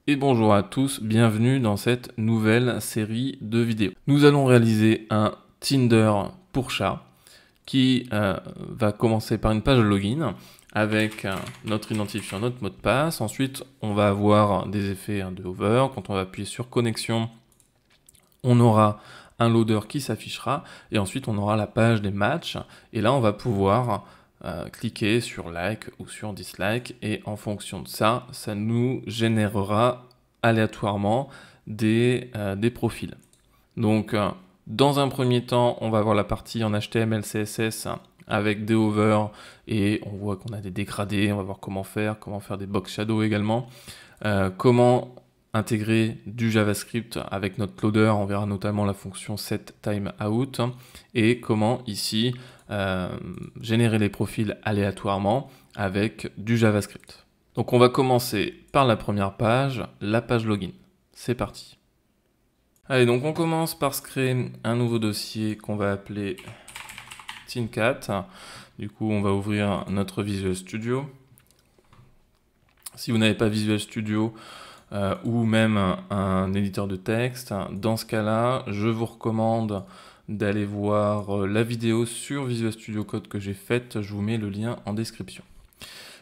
Et bonjour à tous, bienvenue dans cette nouvelle série de vidéos. Nous allons réaliser un Tinder pour chat qui va commencer par une page de login avec notre identifiant, notre mot de passe. Ensuite, on va avoir des effets de hover. Quand on va appuyer sur connexion, on aura un loader qui s'affichera et ensuite on aura la page des matchs. Et là, on va pouvoir cliquer sur like ou sur dislike et en fonction de ça, ça nous générera aléatoirement des profils. Donc dans un premier temps, on va avoir la partie en HTML, CSS avec des hover et on voit qu'on a des dégradés, on va voir comment faire des box shadow également, comment intégrer du JavaScript avec notre loader, on verra notamment la fonction setTimeout et comment ici générer les profils aléatoirement avec du JavaScript. Donc on va commencer par la première page, la page login. C'est parti. Allez, donc on commence par se créer un nouveau dossier qu'on va appeler Tincat. Du coup, on va ouvrir notre Visual Studio. Si vous n'avez pas Visual Studio, ou même un éditeur de texte, dans ce cas-là, je vous recommande d'aller voir la vidéo sur Visual Studio Code que j'ai faite, je vous mets le lien en description.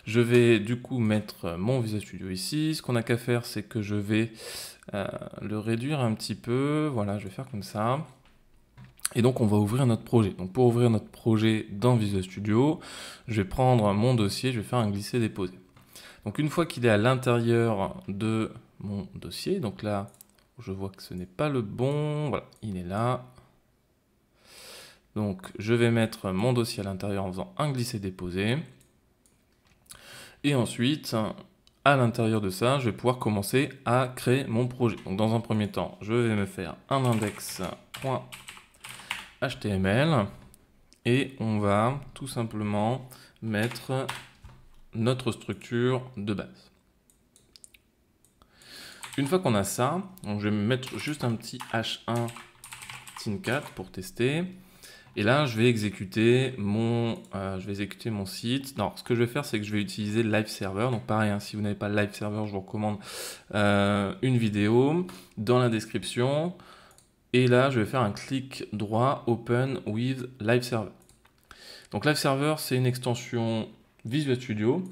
Je vais du coup mettre mon Visual Studio ici, ce qu'on n'a qu'à faire c'est que je vais le réduire un petit peu, voilà je vais faire comme ça. Et donc on va ouvrir notre projet. Donc pour ouvrir notre projet dans Visual Studio, je vais prendre mon dossier, je vais faire un glisser-déposer. Donc une fois qu'il est à l'intérieur de mon dossier, donc là je vois que ce n'est pas le bon, voilà, il est là. Donc je vais mettre mon dossier à l'intérieur en faisant un glisser-déposer. Et ensuite, à l'intérieur de ça, je vais pouvoir commencer à créer mon projet. Donc dans un premier temps, je vais me faire un index.html et on va tout simplement mettre notre structure de base. Une fois qu'on a ça, donc je vais me mettre juste un petit h1 Tincat pour tester. Et là, je vais exécuter mon site. Non, ce que je vais faire, c'est que je vais utiliser Live Server. Donc pareil, hein, si vous n'avez pas Live Server, je vous recommande une vidéo dans la description. Et là, je vais faire un clic droit Open with Live Server. Donc Live Server, c'est une extension Visual Studio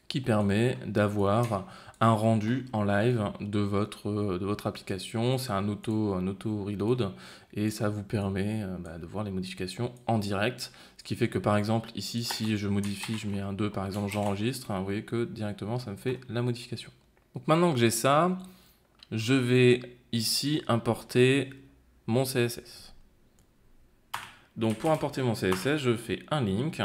qui permet d'avoir un rendu en live de votre application. C'est un auto reload et ça vous permet de voir les modifications en direct. Ce qui fait que par exemple ici, si je modifie, je mets un 2 par exemple, j'enregistre, hein, vous voyez que directement ça me fait la modification. Donc maintenant que j'ai ça, je vais ici importer mon CSS. Donc pour importer mon CSS, je fais un link.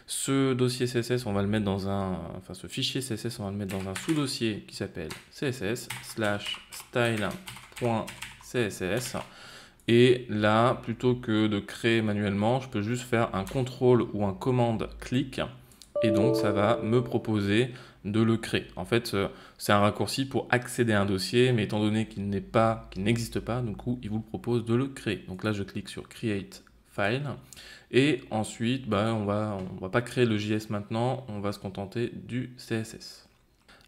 Ce dossier CSS, on va le mettre dans ce fichier CSS, on va le mettre dans un sous-dossier qui s'appelle css/style.css. Et là, plutôt que de créer manuellement, je peux juste faire un contrôle ou un commande clic. Et donc, ça va me proposer de le créer. En fait, c'est un raccourci pour accéder à un dossier, mais étant donné qu'il n'existe pas, du coup, il vous propose de le créer. Donc là, je clique sur Create File. Et ensuite, on va pas créer le JS maintenant, on va se contenter du CSS.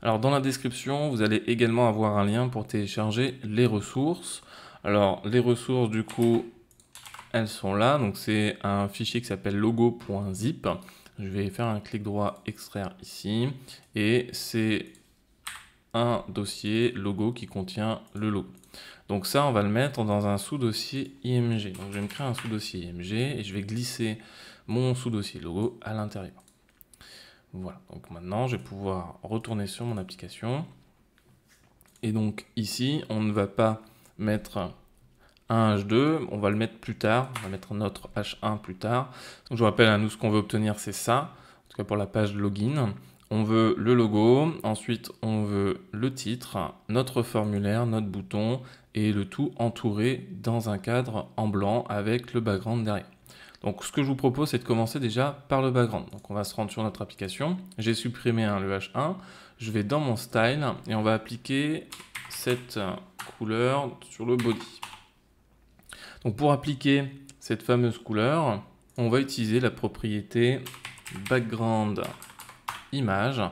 Alors dans la description, vous allez également avoir un lien pour télécharger les ressources. Alors les ressources du coup, elles sont là. Donc c'est un fichier qui s'appelle logo.zip. Je vais faire un clic droit extraire ici. Et c'est un dossier logo qui contient le logo. Donc ça, on va le mettre dans un sous-dossier IMG. Donc je vais me créer un sous-dossier IMG et je vais glisser mon sous-dossier logo à l'intérieur. Voilà, donc maintenant je vais pouvoir retourner sur mon application. Et donc ici, on ne va pas mettre un H2, on va le mettre plus tard, on va mettre notre H1 plus tard. Donc je vous rappelle, à nous ce qu'on veut obtenir, c'est ça, en tout cas pour la page de login. On veut le logo, ensuite on veut le titre, notre formulaire, notre bouton et le tout entouré dans un cadre en blanc avec le background derrière. Donc ce que je vous propose, c'est de commencer déjà par le background. Donc on va se rendre sur notre application. J'ai supprimé le H1. Je vais dans mon style et on va appliquer cette couleur sur le body. Donc pour appliquer cette fameuse couleur, on va utiliser la propriété background image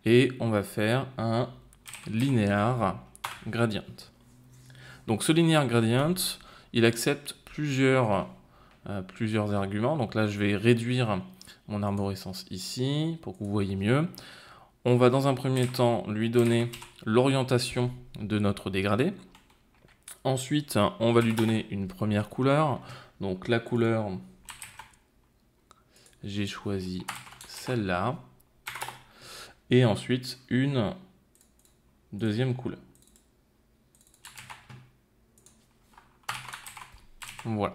et on va faire un linear gradient. Donc ce linear gradient, il accepte plusieurs arguments. Donc là, je vais réduire mon arborescence ici pour que vous voyez mieux. On va dans un premier temps lui donner l'orientation de notre dégradé. Ensuite, on va lui donner une première couleur. Donc la couleur, j'ai choisi celle-là. Et ensuite, une deuxième couleur. Voilà.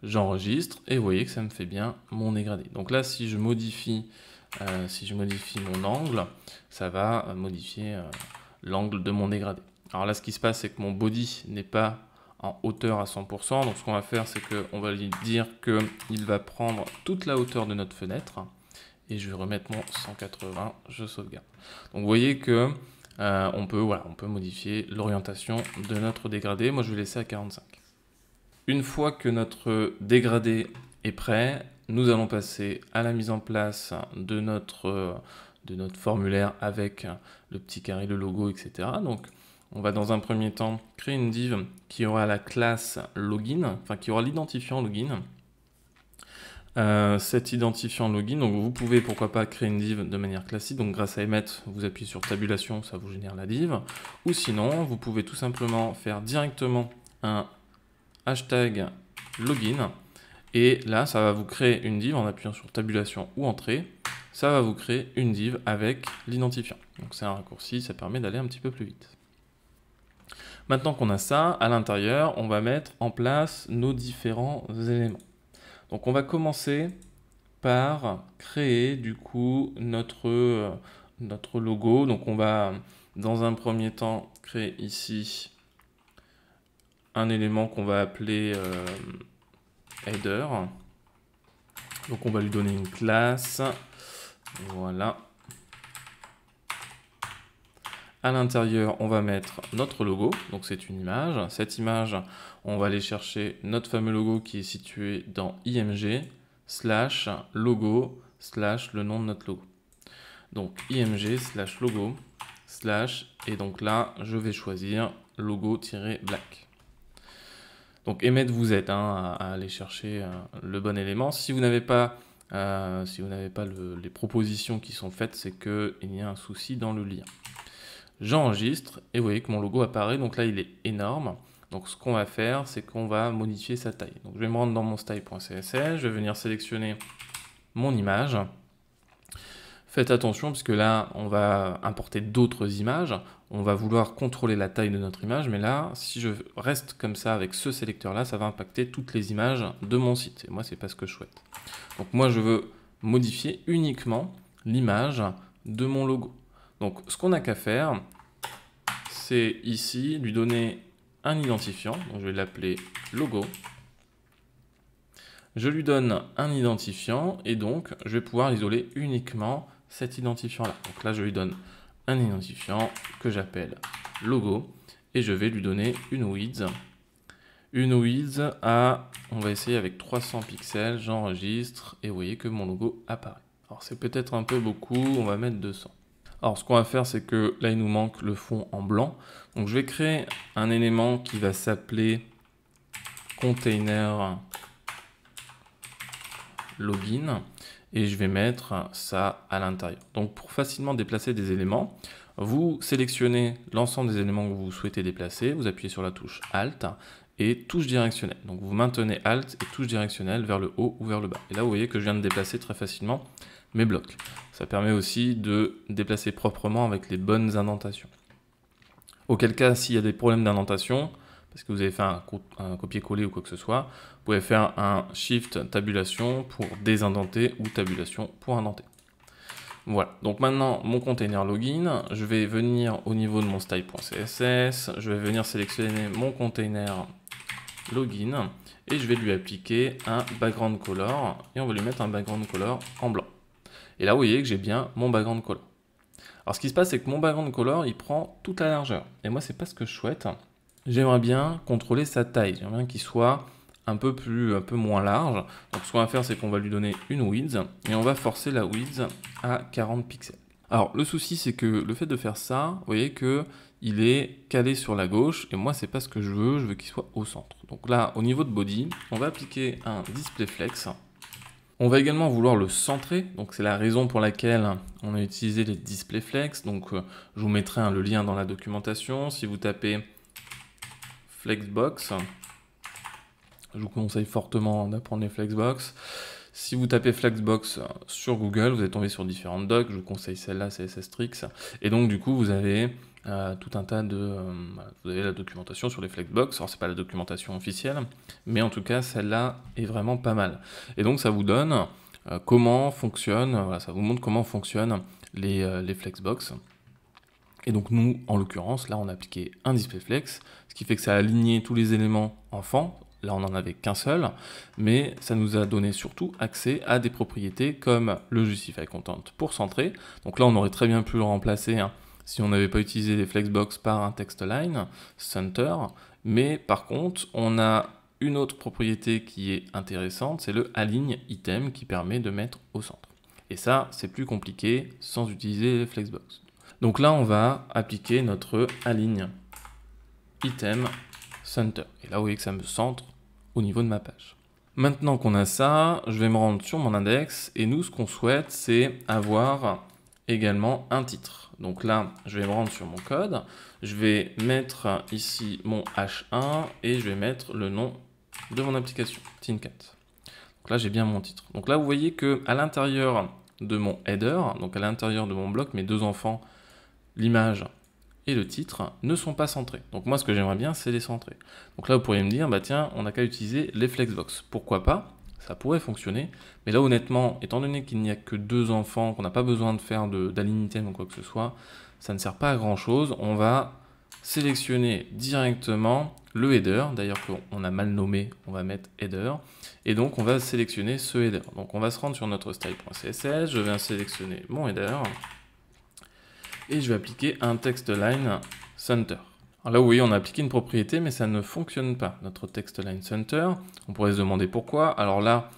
J'enregistre et vous voyez que ça me fait bien mon dégradé. Donc là, si je modifie mon angle, ça va modifier l'angle de mon dégradé. Alors là, ce qui se passe, c'est que mon body n'est pas en hauteur à 100%. Donc ce qu'on va faire, c'est qu'on va lui dire qu'il va prendre toute la hauteur de notre fenêtre. Et je vais remettre mon 180, je sauvegarde. Donc vous voyez que on peut modifier l'orientation de notre dégradé. Moi, je vais laisser à 45. Une fois que notre dégradé est prêt, nous allons passer à la mise en place de notre formulaire avec le petit carré, le logo, etc. Donc, on va dans un premier temps créer une div qui aura la classe login, enfin qui aura l'identifiant login. Cet identifiant login, donc vous pouvez pourquoi pas créer une div de manière classique, donc grâce à emmet, vous appuyez sur tabulation, ça vous génère la div, ou sinon vous pouvez tout simplement faire directement un hashtag login, et là ça va vous créer une div en appuyant sur tabulation ou entrée, ça va vous créer une div avec l'identifiant. Donc c'est un raccourci, ça permet d'aller un petit peu plus vite. Maintenant qu'on a ça, à l'intérieur, on va mettre en place nos différents éléments. Donc on va commencer par créer du coup notre logo. Donc on va dans un premier temps créer ici un élément qu'on va appeler header. Donc on va lui donner une classe. Voilà. À l'intérieur, on va mettre notre logo, donc c'est une image. Cette image, on va aller chercher notre fameux logo qui est situé dans img / logo / le nom de notre logo. Donc img / logo / et donc là, je vais choisir logo-black. Donc emmet vous aide à aller chercher le bon élément. Si vous n'avez pas, les propositions qui sont faites, c'est qu'il y a un souci dans le lien. J'enregistre et vous voyez que mon logo apparaît, donc là il est énorme. Donc ce qu'on va faire, c'est qu'on va modifier sa taille. Donc je vais me rendre dans mon style.css, je vais venir sélectionner mon image. Faites attention parce que là on va importer d'autres images, on va vouloir contrôler la taille de notre image, mais là si je reste comme ça avec ce sélecteur là, ça va impacter toutes les images de mon site. Et moi c'est pas ce que je souhaite. Donc moi je veux modifier uniquement l'image de mon logo. Donc ce qu'on n'a qu'à faire, c'est ici lui donner un identifiant, donc je vais l'appeler logo. Je lui donne un identifiant et donc je vais pouvoir isoler uniquement cet identifiant là. Donc là je lui donne un identifiant que j'appelle logo et je vais lui donner une width. Une width à, on va essayer avec 300 pixels, j'enregistre et vous voyez que mon logo apparaît. Alors c'est peut-être un peu beaucoup, on va mettre 200. Alors ce qu'on va faire, c'est que là il nous manque le fond en blanc. Donc je vais créer un élément qui va s'appeler container login et je vais mettre ça à l'intérieur. Donc pour facilement déplacer des éléments, vous sélectionnez l'ensemble des éléments que vous souhaitez déplacer, vous appuyez sur la touche Alt et touche directionnelle. Donc vous maintenez Alt et touche directionnelle vers le haut ou vers le bas. Et là vous voyez que je viens de déplacer très facilement mes blocs. Ça permet aussi de déplacer proprement avec les bonnes indentations. Auquel cas, s'il y a des problèmes d'indentation, parce que vous avez fait un copier-coller ou quoi que ce soit, vous pouvez faire un Shift tabulation pour désindenter ou tabulation pour indenter. Voilà, donc maintenant mon container login, je vais venir au niveau de mon style.css, je vais venir sélectionner mon container login et je vais lui appliquer un background color et on va lui mettre un background color en blanc. Et là, vous voyez que j'ai bien mon background color. Alors, ce qui se passe, c'est que mon background color, il prend toute la largeur. Et moi, c'est pas ce que je souhaite. J'aimerais bien contrôler sa taille. J'aimerais bien qu'il soit un peu moins large. Donc, ce qu'on va faire, c'est qu'on va lui donner une width et on va forcer la width à 40 pixels. Alors, le souci, c'est que le fait de faire ça, vous voyez que il est calé sur la gauche, et moi, c'est pas ce que je veux qu'il soit au centre. Donc là, au niveau de body, on va appliquer un display flex. On va également vouloir le centrer, donc c'est la raison pour laquelle on a utilisé les display flex. Donc, je vous mettrai le lien dans la documentation. Si vous tapez Flexbox, je vous conseille fortement d'apprendre les Flexbox. Si vous tapez Flexbox sur Google, vous êtes tombé sur différentes docs. Je vous conseille celle-là, c'est CSS-Tricks. Et donc, du coup, vous avez tout un tas de... vous avez la documentation sur les Flexbox. Alors, c'est pas la documentation officielle, mais en tout cas, celle-là est vraiment pas mal. Et donc, ça vous donne comment fonctionne, voilà, ça vous montre comment fonctionnent les Flexbox. Et donc, nous, en l'occurrence, là, on a appliqué un display flex, ce qui fait que ça a aligné tous les éléments enfants. Là, on n'en avait qu'un seul, mais ça nous a donné surtout accès à des propriétés comme le Justify Content pour centrer. Donc là, on aurait très bien pu le remplacer si on n'avait pas utilisé les Flexbox par un TextAlign Center. Mais par contre, on a une autre propriété qui est intéressante, c'est le Align Item qui permet de mettre au centre. Et ça, c'est plus compliqué sans utiliser les Flexbox. Donc là, on va appliquer notre Align Item Center. Et là, vous voyez que ça me centre au niveau de ma page. Maintenant qu'on a ça, je vais me rendre sur mon index. Et nous, ce qu'on souhaite, c'est avoir également un titre. Donc là, je vais me rendre sur mon code. Je vais mettre ici mon H1 et je vais mettre le nom de mon application, Tinkat. Donc là, j'ai bien mon titre. Donc là, vous voyez qu'à l'intérieur de mon header, donc à l'intérieur de mon bloc, mes deux enfants, l'image et le titre ne sont pas centrés. Donc moi, ce que j'aimerais bien, c'est les centrer. Donc là, vous pourriez me dire, bah tiens, on n'a qu'à utiliser les Flexbox. Pourquoi pas? Ça pourrait fonctionner. Mais là, honnêtement, étant donné qu'il n'y a que deux enfants, qu'on n'a pas besoin de faire d'align item ou quoi que ce soit, ça ne sert pas à grand chose. On va sélectionner directement le header. D'ailleurs, qu'on a mal nommé, on va mettre header. Et donc, on va sélectionner ce header. Donc, on va se rendre sur notre style.css. Je vais sélectionner mon header. Et je vais appliquer un TextAlign Center. Alors là, vous voyez, on a appliqué une propriété, mais ça ne fonctionne pas, notre TextAlign Center. On pourrait se demander pourquoi. Alors là,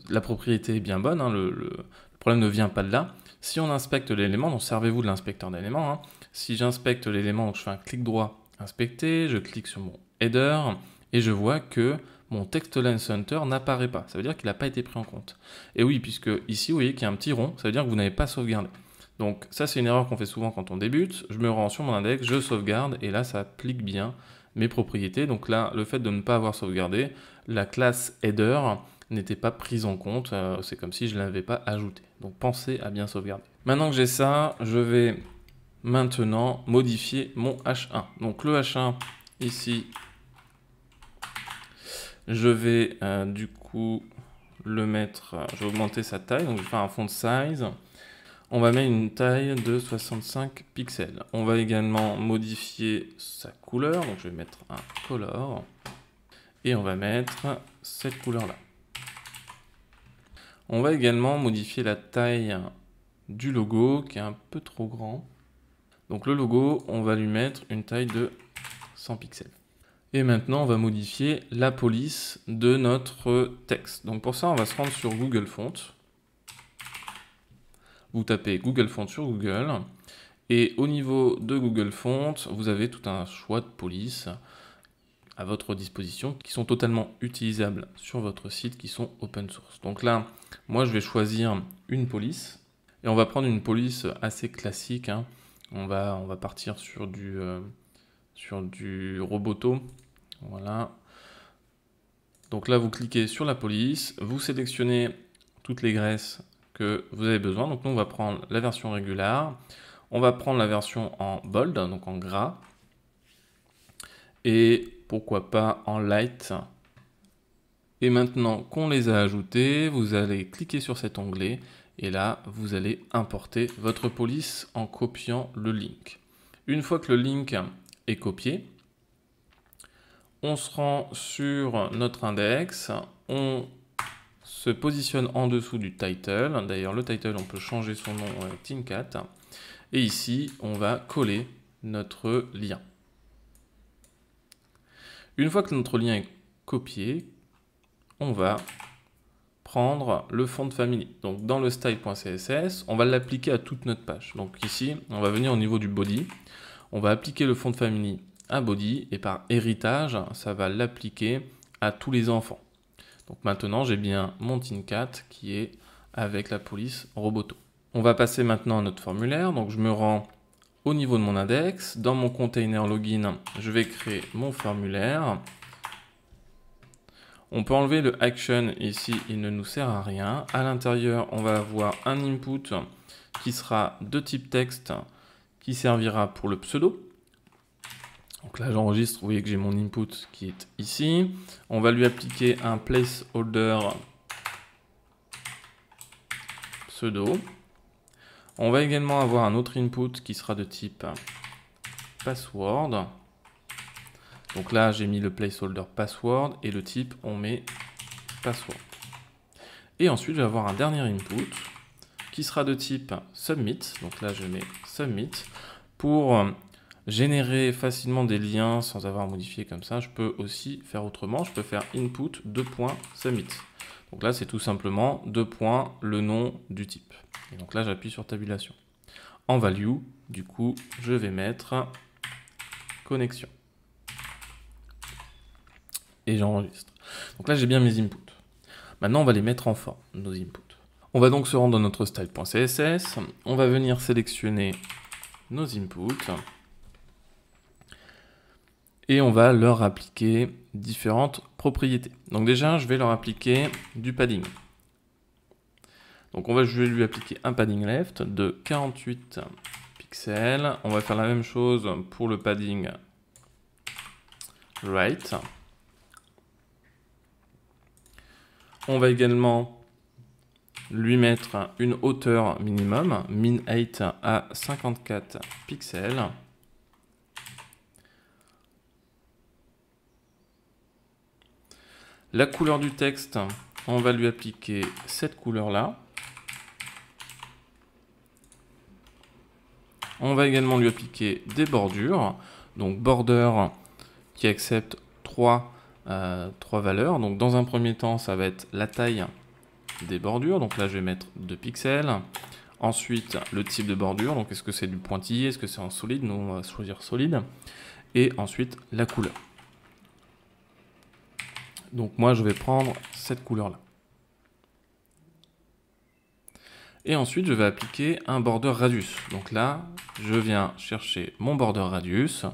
la propriété est bien bonne, le problème ne vient pas de là. Si on inspecte l'élément, donc servez-vous de l'inspecteur d'éléments. Si j'inspecte l'élément, donc je fais un clic droit, inspecter, je clique sur mon header, et je vois que mon TextAlign Center n'apparaît pas. Ça veut dire qu'il n'a pas été pris en compte. Et oui, puisque ici, vous voyez qu'il y a un petit rond, ça veut dire que vous n'avez pas sauvegardé. Donc ça, c'est une erreur qu'on fait souvent quand on débute. Je me rends sur mon index, je sauvegarde, et là, ça applique bien mes propriétés. Donc là, le fait de ne pas avoir sauvegardé, la classe header n'était pas prise en compte. C'est comme si je ne l'avais pas ajoutée. Donc pensez à bien sauvegarder. Maintenant que j'ai ça, je vais maintenant modifier mon H1. Donc le H1, ici, je vais du coup le mettre, je vais augmenter sa taille. Donc je vais faire un font size. On va mettre une taille de 65 pixels. On va également modifier sa couleur. Donc je vais mettre un color. Et on va mettre cette couleur-là. On va également modifier la taille du logo qui est un peu trop grand. Donc le logo, on va lui mettre une taille de 100 pixels. Et maintenant, on va modifier la police de notre texte. Donc pour ça, on va se rendre sur Google Font. Vous tapez Google Font sur Google, et au niveau de Google Font, vous avez tout un choix de polices à votre disposition qui sont totalement utilisables sur votre site, qui sont open source. Donc là, moi je vais choisir une police, et on va prendre une police assez classique. On va partir sur du Roboto. Voilà. Donc là, vous cliquez sur la police, vous sélectionnez toutes les graisses que vous avez besoin. Donc nous, on va prendre la version régulière, on va prendre la version en bold, donc en gras, et pourquoi pas en light. Et maintenant qu'on les a ajoutés, vous allez cliquer sur cet onglet, et là, vous allez importer votre police en copiant le link. Une fois que le link est copié, on se rend sur notre index, on se positionne en dessous du title. D'ailleurs, le title, on peut changer son nom Tinkat. Et ici, on va coller notre lien. Une fois que notre lien est copié, on va prendre le font family. Donc dans le style.css, on va l'appliquer à toute notre page. Donc ici, on va venir au niveau du body. On va appliquer le font family à body et par héritage, ça va l'appliquer à tous les enfants. Donc maintenant, j'ai bien mon Teen4 qui est avec la police Roboto. On va passer maintenant à notre formulaire. Donc je me rends au niveau de mon index. Dans mon container login, je vais créer mon formulaire. On peut enlever le action ici, il ne nous sert à rien. À l'intérieur, on va avoir un input qui sera de type texte qui servira pour le pseudo. Donc là, j'enregistre, vous voyez que j'ai mon input qui est ici. On va lui appliquer un placeholder pseudo. On va également avoir un autre input qui sera de type password. Donc là, j'ai mis le placeholder password et le type, on met password. Et ensuite, je vais avoir un dernier input qui sera de type submit. Donc là, je mets submit. Pour générer facilement des liens sans avoir à modifier comme ça, je peux aussi faire autrement. Je peux faire input .submit. Donc là, c'est tout simplement le nom du type. Et donc là, j'appuie sur tabulation. En value, du coup, je vais mettre connexion. Et j'enregistre. Donc là, j'ai bien mes inputs. Maintenant, on va les mettre en forme, nos inputs. On va donc se rendre dans notre style.css. On va venir sélectionner nos inputs. Et on va leur appliquer différentes propriétés. Donc déjà, je vais leur appliquer du padding. Donc je vais lui appliquer un padding left de 48 pixels. On va faire la même chose pour le padding right. On va également lui mettre une hauteur minimum, min8 à 54 pixels. La couleur du texte, on va lui appliquer cette couleur-là. On va également lui appliquer des bordures. Donc border qui accepte trois valeurs. Donc dans un premier temps, ça va être la taille des bordures. Donc là, je vais mettre 2 pixels. Ensuite, le type de bordure. Donc est-ce que c'est du pointillé? Est-ce que c'est en solide? Nous, on va choisir solide. Et ensuite, la couleur. Donc moi, je vais prendre cette couleur-là. Et ensuite, je vais appliquer un border radius. Donc là, je viens chercher mon border radius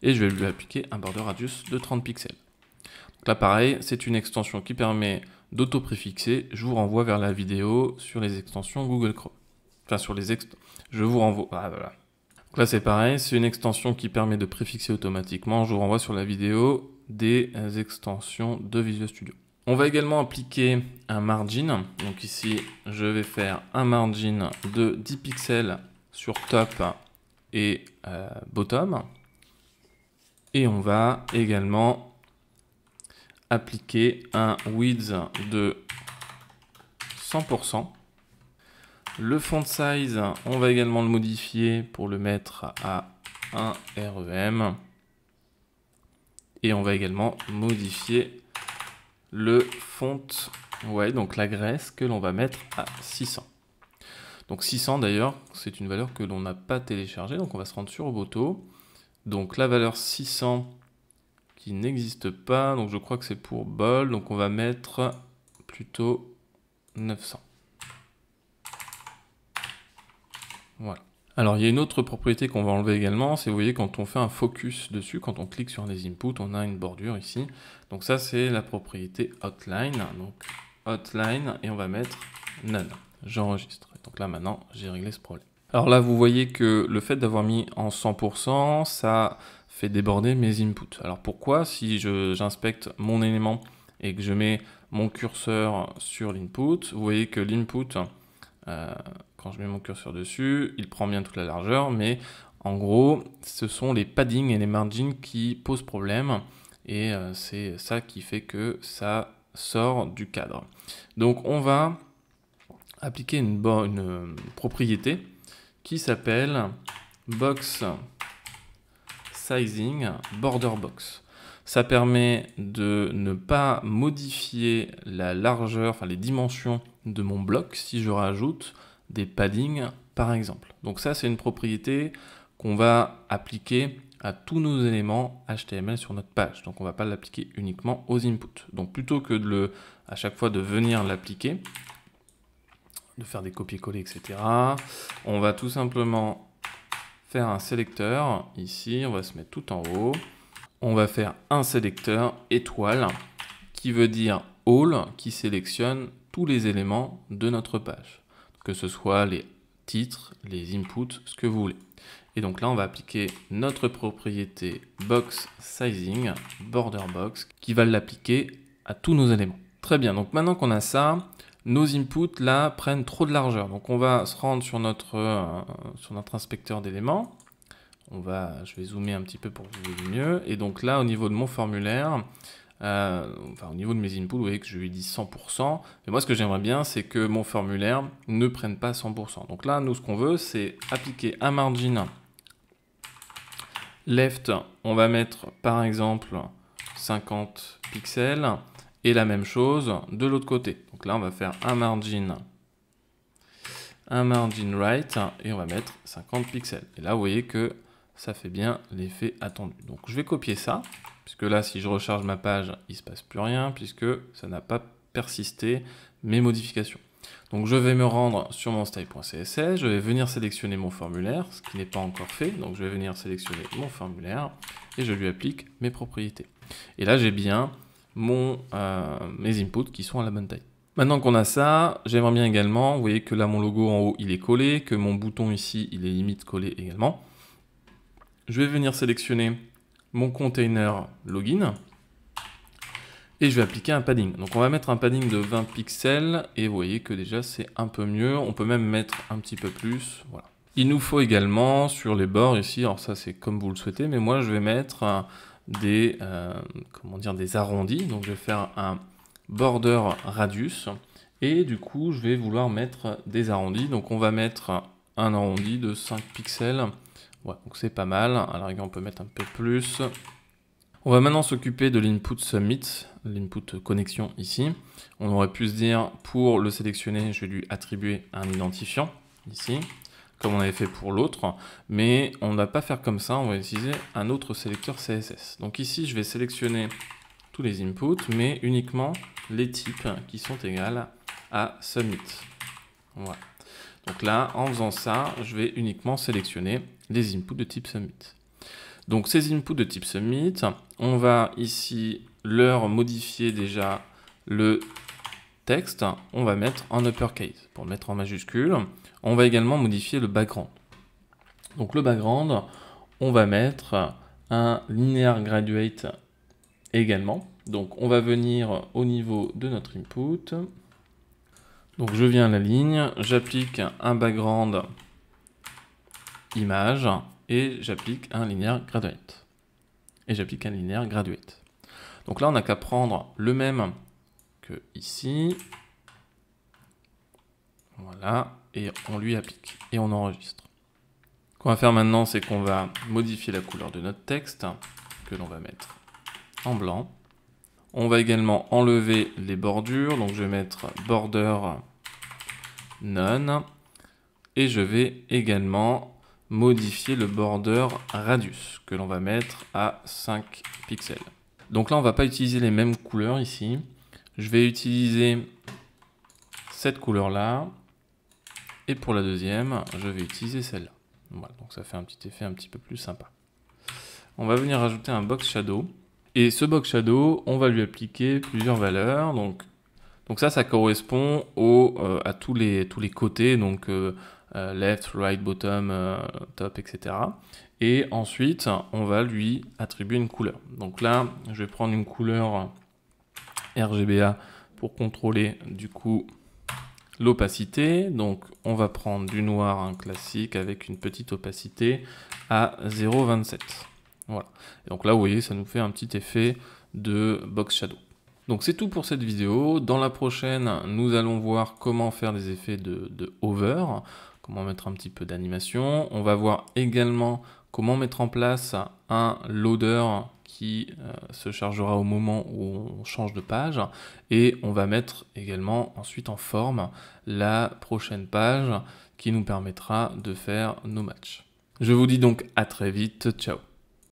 et je vais lui appliquer un border radius de 30 pixels. Donc là, pareil, c'est une extension qui permet d'auto-préfixer. Je vous renvoie vers la vidéo sur les extensions Google Chrome. Enfin, sur les je vous renvoie. Ah, voilà. Donc là, c'est pareil, c'est une extension qui permet de préfixer automatiquement. Je vous renvoie sur la vidéo des extensions de Visual Studio. On va également appliquer un margin. Donc ici, je vais faire un margin de 10 pixels sur top et bottom. Et on va également appliquer un width de 100%. Le font size, on va également le modifier pour le mettre à 1 REM. Et on va également modifier le font, donc la graisse que l'on va mettre à 600. Donc 600 d'ailleurs, c'est une valeur que l'on n'a pas téléchargée, donc on va se rendre sur Roboto. Donc la valeur 600 qui n'existe pas, donc je crois que c'est pour bold, donc on va mettre plutôt 900. Voilà. Alors, il y a une autre propriété qu'on va enlever également, c'est, vous voyez, quand on fait un focus dessus, quand on clique sur un des inputs, on a une bordure ici. Donc ça, c'est la propriété outline. Donc, outline, et on va mettre none. J'enregistre. Donc là, maintenant, j'ai réglé ce problème. Alors là, vous voyez que le fait d'avoir mis en 100%, ça fait déborder mes inputs. Alors pourquoi, si j'inspecte mon élément et que je mets mon curseur sur l'input, vous voyez que l'input... quand je mets mon curseur dessus, il prend bien toute la largeur, mais en gros, ce sont les paddings et les margins qui posent problème, et c'est ça qui fait que ça sort du cadre. Donc on va appliquer une propriété qui s'appelle box sizing border box. Ça permet de ne pas modifier la largeur, enfin les dimensions de mon bloc si je rajoute des paddings par exemple. Donc ça, c'est une propriété qu'on va appliquer à tous nos éléments HTML sur notre page. Donc on ne va pas l'appliquer uniquement aux inputs. Donc plutôt que à chaque fois de venir l'appliquer, de faire des copier-coller, etc., on va tout simplement faire un sélecteur. Ici, on va se mettre tout en haut. On va faire un sélecteur étoile qui veut dire all, qui sélectionne tous les éléments de notre page, que ce soit les titres, les inputs, ce que vous voulez. Et donc là, on va appliquer notre propriété box sizing, border box, qui va l'appliquer à tous nos éléments. Très bien, donc maintenant qu'on a ça, nos inputs là prennent trop de largeur. Donc on va se rendre sur notre inspecteur d'éléments. Je vais zoomer un petit peu pour que vous voyez mieux. Et donc là, au niveau de mon formulaire, au niveau de mes inputs, vous voyez que je lui dis 100%. Mais moi, ce que j'aimerais bien, c'est que mon formulaire ne prenne pas 100%. Donc là, nous, ce qu'on veut, c'est appliquer un margin left. On va mettre, par exemple, 50 pixels. Et la même chose de l'autre côté. Donc là, on va faire un margin right. Et on va mettre 50 pixels. Et là, vous voyez que ça fait bien l'effet attendu. Donc je vais copier ça, puisque là, si je recharge ma page, il ne se passe plus rien, puisque ça n'a pas persisté mes modifications. Donc je vais me rendre sur mon style.css, je vais venir sélectionner mon formulaire, ce qui n'est pas encore fait. Donc je vais venir sélectionner mon formulaire et je lui applique mes propriétés. Et là, j'ai bien mes inputs qui sont à la bonne taille. Maintenant qu'on a ça, j'aimerais bien également, vous voyez que là, mon logo en haut, il est collé, que mon bouton ici, il est limite collé également. Je vais venir sélectionner mon container login et je vais appliquer un padding. Donc on va mettre un padding de 20 pixels et vous voyez que déjà c'est un peu mieux. On peut même mettre un petit peu plus. Voilà. Il nous faut également sur les bords ici, alors ça c'est comme vous le souhaitez, mais moi je vais mettre des arrondis. Donc je vais faire un border radius et du coup je vais vouloir mettre des arrondis. Donc on va mettre un arrondi de 5 pixels. Ouais, donc c'est pas mal. À la rigueur, on peut mettre un peu plus. On va maintenant s'occuper de l'input submit, l'input connexion ici. On aurait pu se dire, pour le sélectionner, je vais lui attribuer un identifiant ici, comme on avait fait pour l'autre. Mais on ne va pas faire comme ça, on va utiliser un autre sélecteur CSS. Donc ici, je vais sélectionner tous les inputs, mais uniquement les types qui sont égales à submit. Voilà. Donc là, en faisant ça, je vais uniquement sélectionner les inputs de type submit. Donc ces inputs de type submit, on va ici leur modifier déjà le texte. On va mettre en uppercase pour le mettre en majuscule. On va également modifier le background. Donc le background, on va mettre un linear graduate également. Donc on va venir au niveau de notre input. Donc je viens à la ligne, j'applique un background image et j'applique un linear graduate. Donc là, on n'a qu'à prendre le même que ici. Voilà, et on lui applique et on enregistre. Ce qu'on va faire maintenant, c'est qu'on va modifier la couleur de notre texte que l'on va mettre en blanc. On va également enlever les bordures, donc je vais mettre border none et je vais également modifier le border radius que l'on va mettre à 5 pixels. Donc là, on ne va pas utiliser les mêmes couleurs ici. Je vais utiliser cette couleur-là et pour la deuxième, je vais utiliser celle-là. Voilà, donc ça fait un petit effet un petit peu plus sympa. On va venir rajouter un box shadow. Et ce box shadow, on va lui appliquer plusieurs valeurs. Donc ça correspond à tous les côtés, donc left, right, bottom, top, etc. Et ensuite, on va lui attribuer une couleur. Donc là, je vais prendre une couleur RGBA pour contrôler du coup l'opacité. Donc on va prendre du noir, un classique, avec une petite opacité à 0,27. Voilà. Et donc là, vous voyez, ça nous fait un petit effet de box shadow. Donc c'est tout pour cette vidéo. Dans la prochaine, nous allons voir comment faire des effets de hover, comment mettre un petit peu d'animation. On va voir également comment mettre en place un loader qui se chargera au moment où on change de page, et on va mettre également ensuite en forme la prochaine page qui nous permettra de faire nos matchs. Je vous dis donc à très vite, ciao.